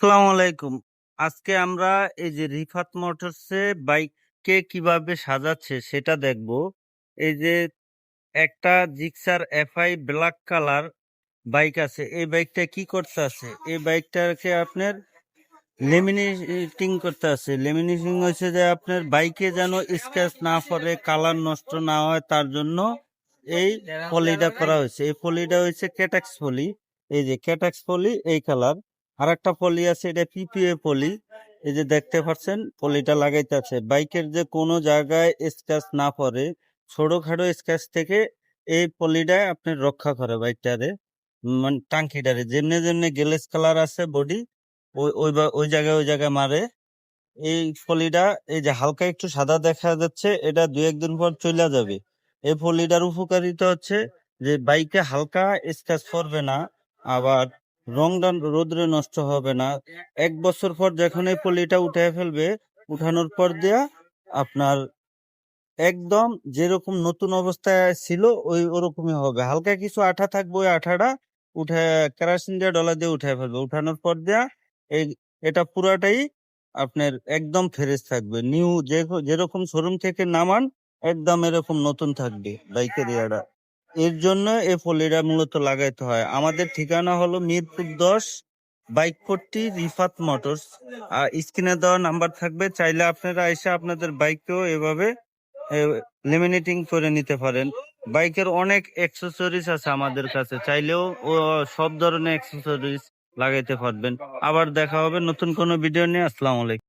আসসালামু আলাইকুম। আজকে আমরা এই যে রিফাত মোটরসে বাইককে কিভাবে সাজাচ্ছে সেটা দেখব। এই যে একটা Gixxer FI black colour bike আছে। এই বাইকটা কি করতে আছে? এই বাইকটাকে আপনার লেমিনেটিং করতে আছে। লেমিনেটিং হচ্ছে যে আপনার বাইকে যেন স্ক্র্যাচ না পড়ে, কালার নষ্ট না হয় তার জন্য এই পলিটা করা হয়েছে। এই পলিটা হচ্ছে ক্যাটাক্স পলি। এই যে ক্যাটাক্স পলি এই কালার। আর একটা পলি আছে, এটা পিপিএ পলি। এই যে দেখতে পাচ্ছেন পলিটা লাগাইতে আছে বাইকের যে কোনো জায়গায় স্ক্র্যাচ না পড়ে, ছোটখাটো স্ক্র্যাচ থেকে এই পলিটা আপনি রক্ষা করে বাইকটারে, মানে টাঙ্কিটারে। যেমনি যেমনি গ্লেজ কালার আছে বডি, ওই জায়গায় মারে এই ফলিটা। এই যে হালকা একটু সাদা দেখা যাচ্ছে, এটা 2-1 দিন পর চলে যাবে। এই ফলিটার উপকারিতা হচ্ছে যে বাইকে হালকা স্ক্র্যাচ পড়বে না, আবার রংটা রোদ্রে নষ্ট হবে না। 1 বছর পর যখন এই ফলিটা উঠে ফেলবে, উঠানোর পর দিয়া আপনার একদম যেরকম নতুন অবস্থায় ছিল ওই ওরকমই হবে। হালকা কিছু আঠা থাকবে, ওই আঠাটা উঠে কেরোসিন দিয়ে ডলা দিয়ে উঠে ফেলবে। উঠানোর পর দিয়া এই এটা পুরাটাই আপনার একদম ফ্রেশ থাকবে, নিউ যেরকম শোরুম থেকে নামান একদম এরকম নতুন থাকবে বাইকের ইয়াটা। এর জন্য এই পলিটা মূলত লাগাইতে হয়। আমাদের ঠিকানা হলো মিরপুর 10, বাইকপট্টি, রিফাত মোটরস। আর স্ক্রিনে দেওয়া নাম্বার থাকবে, চাইলে আপনারা এসে আপনাদের বাইককেও এভাবে লেমিনেটিং করে নিতে পারেন। বাইকের অনেক অ্যাক্সেসরিজ আছে আমাদের কাছে, চাইলেও সব ধরনের অ্যাক্সেসরিজ লাগাইতে পারবেন। আবার দেখা হবে নতুন কোনো ভিডিও নিয়ে। আসসালামু আলাইকুম।